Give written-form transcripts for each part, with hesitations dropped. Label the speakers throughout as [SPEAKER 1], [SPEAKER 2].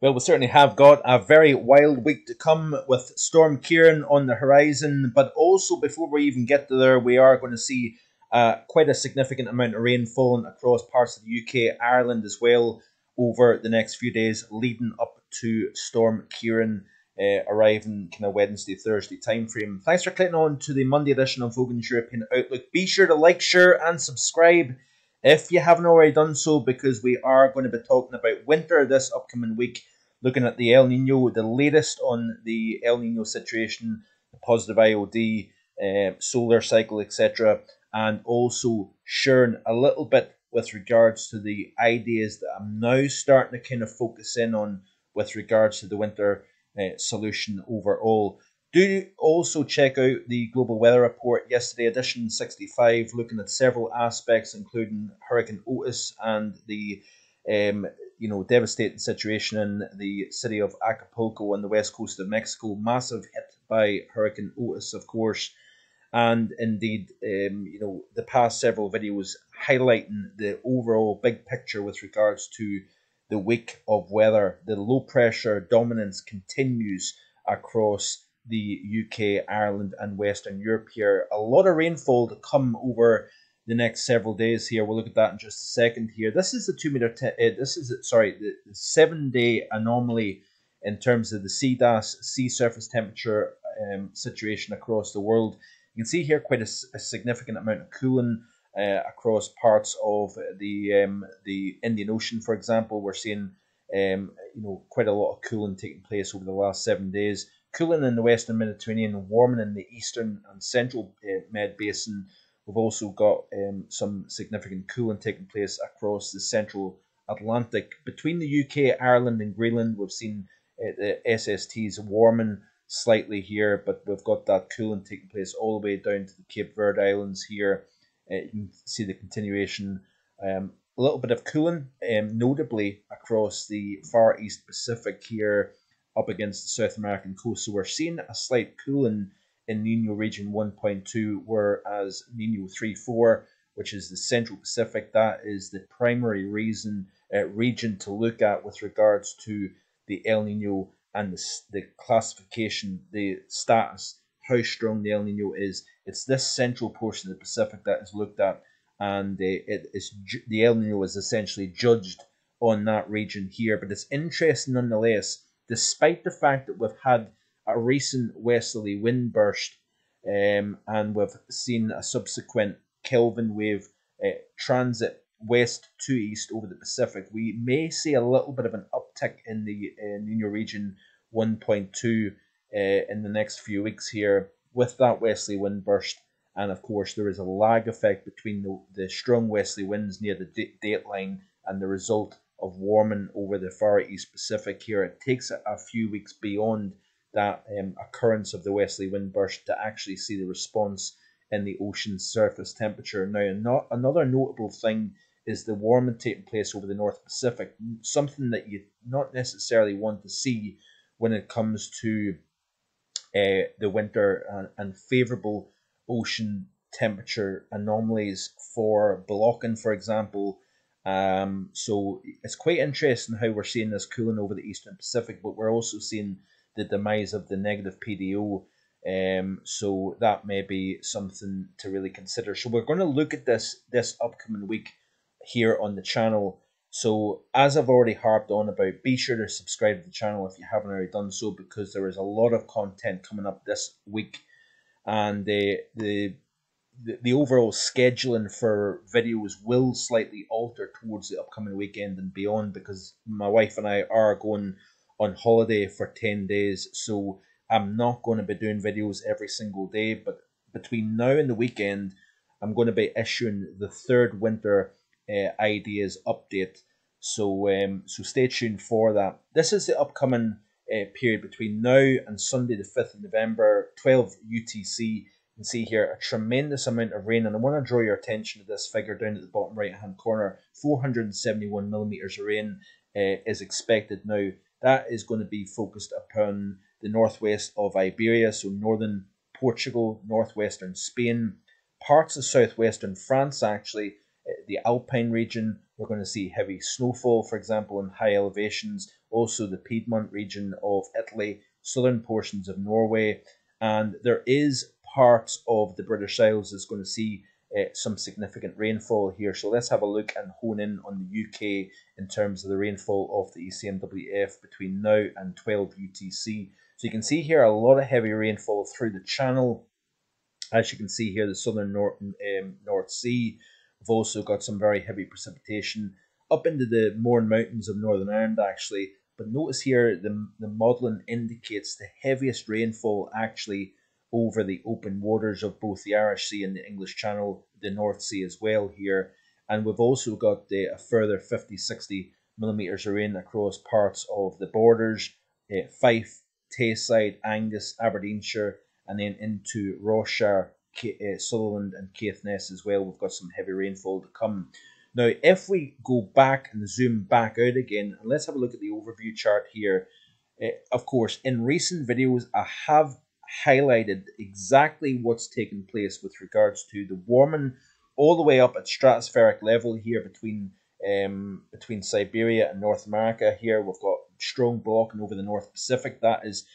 [SPEAKER 1] Well, we certainly have got a very wild week to come with Storm Ciaran on the horizon, but also before we even get to there, we are going to see quite a significant amount of rain falling across parts of the UK, Ireland as well, over the next few days leading up to Storm Ciaran arriving kind of Wednesday, Thursday time frame. Thanks for clicking on to the Monday edition of Vogan's European Outlook. Be sure to like, share and subscribe if you haven't already done so, because we are going to be talking about winter this upcoming week, looking at the El Nino, the latest on the El Nino situation, the positive IOD, solar cycle, etc. And also sharing a little bit with regards to the ideas that I'm now starting to kind of focus in on with regards to the winter solution overall. Do also check out the Global Weather Report, yesterday edition 65, looking at several aspects, including Hurricane Otis and the devastating situation in the city of Acapulco on the west coast of Mexico. Massive hit by Hurricane Otis, of course. And indeed, the past several videos highlighting the overall big picture with regards to the week of weather. The low pressure dominance continues across the UK, Ireland and Western Europe here. A lot of rainfall to come over the next several days here. We'll look at that in just a second here. This is the the 7-day anomaly in terms of the CDAS, sea surface temperature situation across the world. You can see here quite a significant amount of cooling across parts of the Indian Ocean, for example. We're seeing quite a lot of cooling taking place over the last 7 days. Cooling in the Western Mediterranean, warming in the Eastern and Central Med Basin. We've also got some significant cooling taking place across the Central Atlantic. Between the UK, Ireland and Greenland, we've seen the SSTs warming slightly here, but we've got that cooling taking place all the way down to the Cape Verde Islands here. You can see the continuation. A little bit of cooling, notably across the far East Pacific here, up against the South American coast. So we're seeing a slight cooling in Nino region 1.2, whereas Nino 3.4, which is the Central Pacific, that is the primary region to look at with regards to the El Nino and the classification, the status, how strong the El Nino is. It's this central portion of the Pacific that is looked at, and the El Nino is essentially judged on that region here. But it's interesting nonetheless, despite the fact that we've had a recent westerly wind burst and we've seen a subsequent Kelvin wave transit west to east over the Pacific, we may see a little bit of an uptick in the Nino region 1.2 in the next few weeks here with that westerly wind burst. And of course, there is a lag effect between the strong westerly winds near the date line and the result of warming over the far East Pacific here. It takes a few weeks beyond that occurrence of the westerly wind burst to actually see the response in the ocean surface temperature. Now, another notable thing is the warming taking place over the North Pacific, something that you not necessarily want to see when it comes to the winter and favourable ocean temperature anomalies for blocking, for example. So it's quite interesting how we're seeing this cooling over the Eastern Pacific, but we're also seeing the demise of the negative PDO. So that may be something to really consider. So we're going to look at this upcoming week here on the channel. So as I've already harped on about, be sure to subscribe to the channel if you haven't already done so, because there is a lot of content coming up this week, and the overall scheduling for videos will slightly alter towards the upcoming weekend and beyond, because my wife and I are going on holiday for 10 days. So I'm not going to be doing videos every single day, but between now and the weekend, I'm going to be issuing the third winter ideas update. So stay tuned for that. This is the upcoming period between now and Sunday the 5th of November, 12 UTC. You can see here a tremendous amount of rain, and I want to draw your attention to this figure down at the bottom right hand corner. 471 millimeters of rain is expected now. That is going to be focused upon the northwest of Iberia, so northern Portugal, northwestern Spain, parts of southwestern France actually, the Alpine region. We're going to see heavy snowfall, for example, in high elevations, also the Piedmont region of Italy, southern portions of Norway, and there is parts of the British Isles that's going to see some significant rainfall here. So let's have a look and hone in on the UK in terms of the rainfall of the ECMWF between now and 12 UTC. So you can see here a lot of heavy rainfall through the channel. As you can see here, the southern North Sea. We've also got some very heavy precipitation up into the Mourne Mountains of Northern Ireland, actually. But notice here, the modelling indicates the heaviest rainfall actually over the open waters of both the Irish Sea and the English Channel, the North Sea as well here. And we've also got a further 50-60 millimetres of rain across parts of the borders, Fife, Tayside, Angus, Aberdeenshire, and then into Ross-shire, Sutherland and Caithness as well. We've got some heavy rainfall to come. Now, if we go back and zoom back out again, and let's have a look at the overview chart here. Of course, in recent videos, I have highlighted exactly what's taken place with regards to the warming all the way up at stratospheric level here between Siberia and North America. Here we've got strong blocking over the North Pacific. That is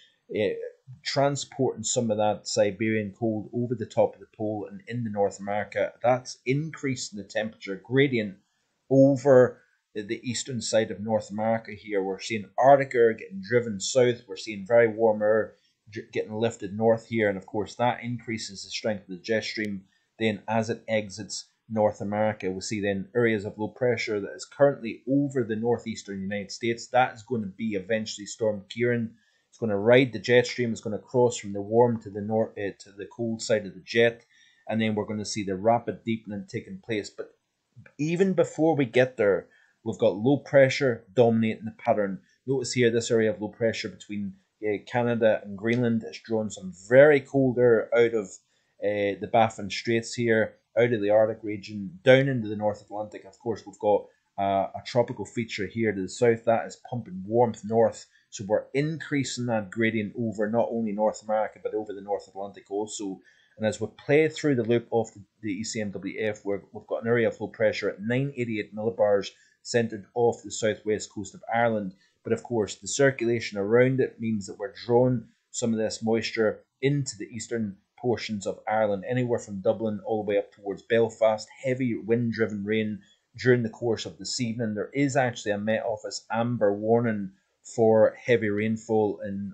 [SPEAKER 1] transporting some of that Siberian cold over the top of the pole and into North America. That's increasing the temperature gradient over the eastern side of North America here. We're seeing Arctic air getting driven south. We're seeing very warm air getting lifted north here. And of course, that increases the strength of the jet stream. Then as it exits North America, we see then areas of low pressure that is currently over the northeastern United States. That is going to be eventually Storm Ciaran. It's going to ride the jet stream. It's going to cross from the warm to the north to the cold side of the jet, and then we're going to see the rapid deepening taking place. But even before we get there, we've got low pressure dominating the pattern. Notice here this area of low pressure between Canada and Greenland has drawn some very cold air out of the Baffin Straits here, out of the Arctic region, down into the North Atlantic. Of course, we've got a tropical feature here to the south that is pumping warmth north. So we're increasing that gradient over not only North America, but over the North Atlantic also. And as we play through the loop of the ECMWF, we've got an area of low pressure at 988 millibars centred off the southwest coast of Ireland. But of course, the circulation around it means that we're drawing some of this moisture into the eastern portions of Ireland, anywhere from Dublin all the way up towards Belfast. Heavy wind-driven rain during the course of this evening. There is actually a Met Office amber warning for heavy rainfall and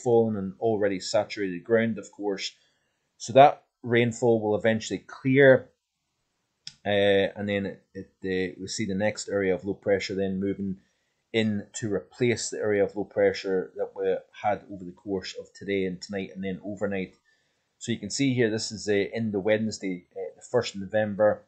[SPEAKER 1] falling on already saturated ground, of course. So that rainfall will eventually clear, and then we see the next area of low pressure then moving in to replace the area of low pressure that we had over the course of today and tonight and then overnight. So you can see here, this is in the Wednesday, the 1st of November,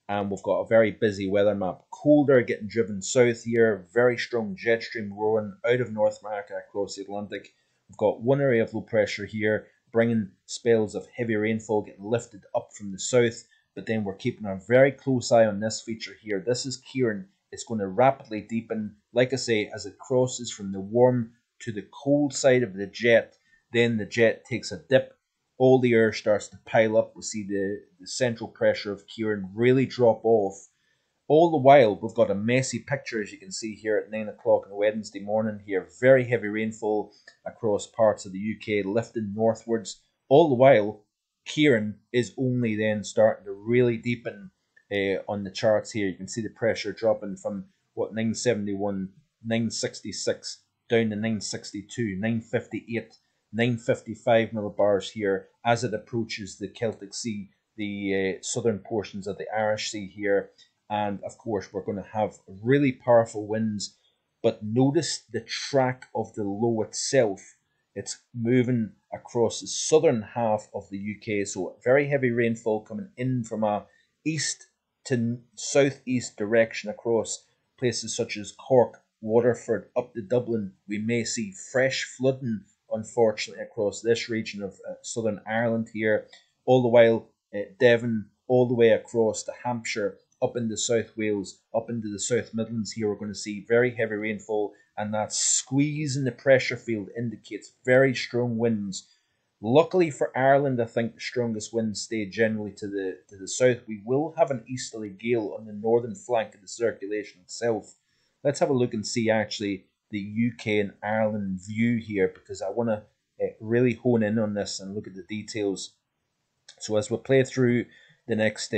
[SPEAKER 1] and we've got a very busy weather map. Cold air getting driven south here, very strong jet stream rolling out of North America across the Atlantic. We've got one area of low pressure here, bringing spells of heavy rainfall getting lifted up from the south, but then we're keeping a very close eye on this feature here. This is Ciaran. It's going to rapidly deepen, like I say, as it crosses from the warm to the cold side of the jet. Then the jet takes a dip. All the air starts to pile up. We see the central pressure of Ciaran really drop off. All the while, we've got a messy picture, as you can see here at 9 o'clock on Wednesday morning here. Very heavy rainfall across parts of the UK, lifting northwards. All the while, Ciaran is only then starting to really deepen on the charts here. You can see the pressure dropping from, 971, 966, down to 962, 958. 955 millibars here as it approaches the Celtic Sea, the southern portions of the Irish Sea here. And of course, we're going to have really powerful winds. But notice the track of the low itself. It's moving across the southern half of the UK. So very heavy rainfall coming in from a east to southeast direction across places such as Cork, Waterford, up to Dublin. We may see fresh flooding, unfortunately, across this region of Southern Ireland here, all the while Devon, all the way across to Hampshire, up into South Wales, up into the South Midlands here. We're going to see very heavy rainfall, and that squeeze in the pressure field indicates very strong winds. Luckily for Ireland, I think the strongest winds stay generally to the south. We will have an easterly gale on the northern flank of the circulation itself. Let's have a look and see actually the UK and Ireland view here, because I want to really hone in on this and look at the details. So as we play through the next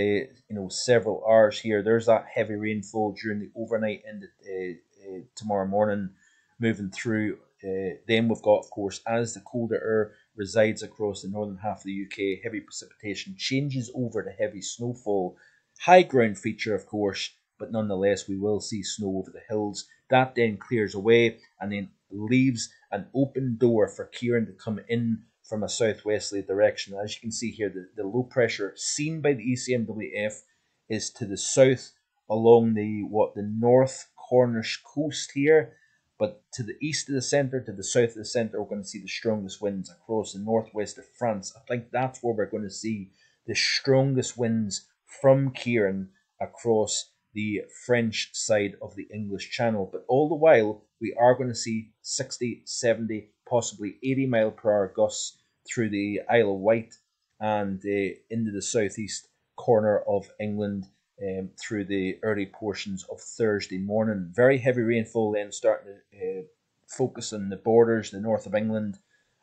[SPEAKER 1] several hours here, there's that heavy rainfall during the overnight into tomorrow morning, moving through. Then we've got, of course, as the colder air resides across the northern half of the UK, heavy precipitation changes over to heavy snowfall. High ground feature, of course, but nonetheless we will see snow over the hills. That then clears away and then leaves an open door for Ciaran to come in from a southwesterly direction. As you can see here, the low pressure seen by the ECMWF is to the south along the north Cornish coast here, but to the east of the centre, to the south of the centre, we're going to see the strongest winds across the northwest of France. I think that's where we're going to see the strongest winds from Ciaran across the French side of the English Channel. But all the while, we are going to see 60, 70, possibly 80 mile per hour gusts through the Isle of Wight and into the southeast corner of England through the early portions of Thursday morning. Very heavy rainfall then starting to focus on the borders, the north of England,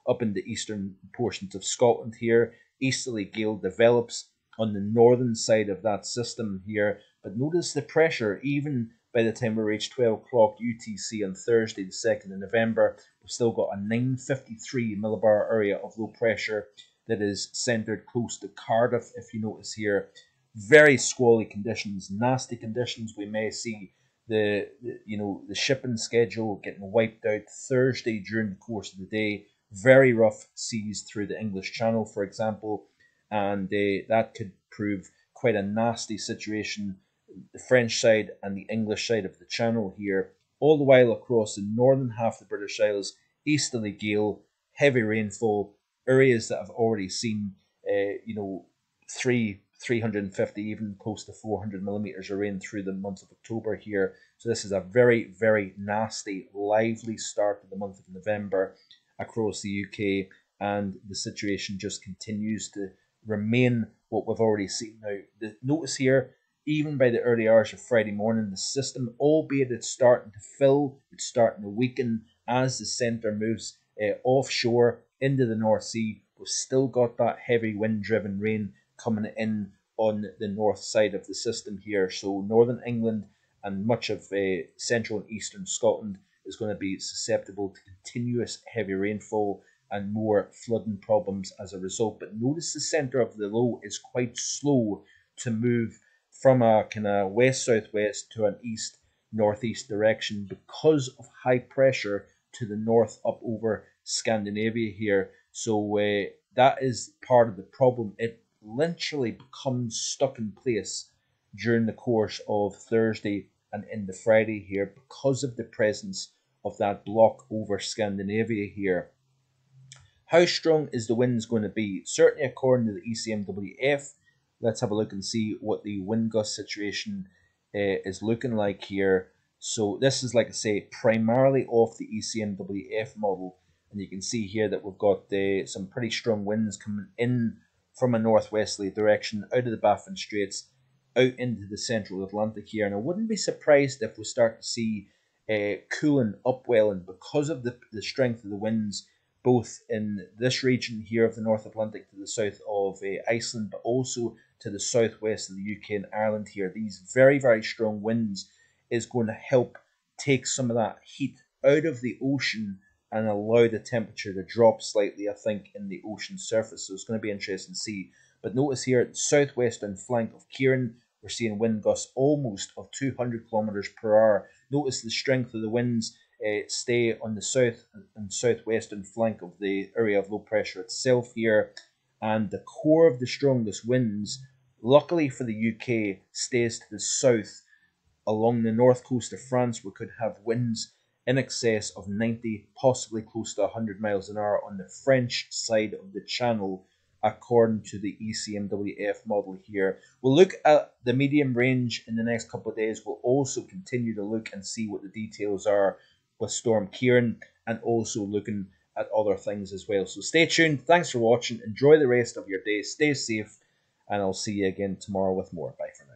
[SPEAKER 1] up in the eastern portions of Scotland here. Easterly gale develops on the northern side of that system here, but notice the pressure even by the time we reach 12 o'clock UTC on Thursday the 2nd of November. We've still got a 953 millibar area of low pressure that is centred close to Cardiff. If you notice here, very squally conditions, nasty conditions. We may see the shipping schedule getting wiped out Thursday during the course of the day. Very rough seas through the English Channel, for example, and that could prove quite a nasty situation, the French side and the English side of the Channel here. All the while across the northern half of the British Isles, easterly gale, heavy rainfall, areas that have already seen 350, even close to 400 millimeters of rain through the month of October here. So this is a very, very nasty, lively start to the month of November across the UK, and the situation just continues to remain what we've already seen now. Notice here, even by the early hours of Friday morning, the system, albeit it's starting to fill, it's starting to weaken as the centre moves offshore into the North Sea. We've still got that heavy wind-driven rain coming in on the north side of the system here. So northern England and much of central and eastern Scotland is going to be susceptible to continuous heavy rainfall and more flooding problems as a result. But notice the centre of the low is quite slow to move from a kind of west-southwest to an east-northeast direction because of high pressure to the north up over Scandinavia here. So that is part of the problem. It literally becomes stuck in place during the course of Thursday and into Friday here because of the presence of that block over Scandinavia here. How strong is the winds going to be? Certainly according to the ECMWF, let's have a look and see what the wind gust situation is looking like here. So this is, like I say, primarily off the ECMWF model, and you can see here that we've got some pretty strong winds coming in from a northwesterly direction out of the Baffin Straits out into the central Atlantic here. And I wouldn't be surprised if we start to see cooling upwelling because of the strength of the winds, both in this region here of the North Atlantic to the south of Iceland, but also to the southwest of the UK and Ireland here. These very, very strong winds is going to help take some of that heat out of the ocean and allow the temperature to drop slightly, I think, in the ocean surface. So it's going to be interesting to see. But notice here at the southwestern flank of Ciaran, we're seeing wind gusts almost of 200 kilometers per hour. Notice the strength of the winds stay on the south and southwestern flank of the area of low pressure itself here. And the core of the strongest winds, luckily for the UK, stays to the south. Along the north coast of France, we could have winds in excess of 90, possibly close to 100 miles an hour on the French side of the channel, according to the ECMWF model here. We'll look at the medium range in the next couple of days. We'll also continue to look and see what the details are with Storm Ciaran, and also looking at other things as well. So stay tuned. Thanks for watching. Enjoy the rest of your day. Stay safe, and I'll see you again tomorrow with more. Bye for now.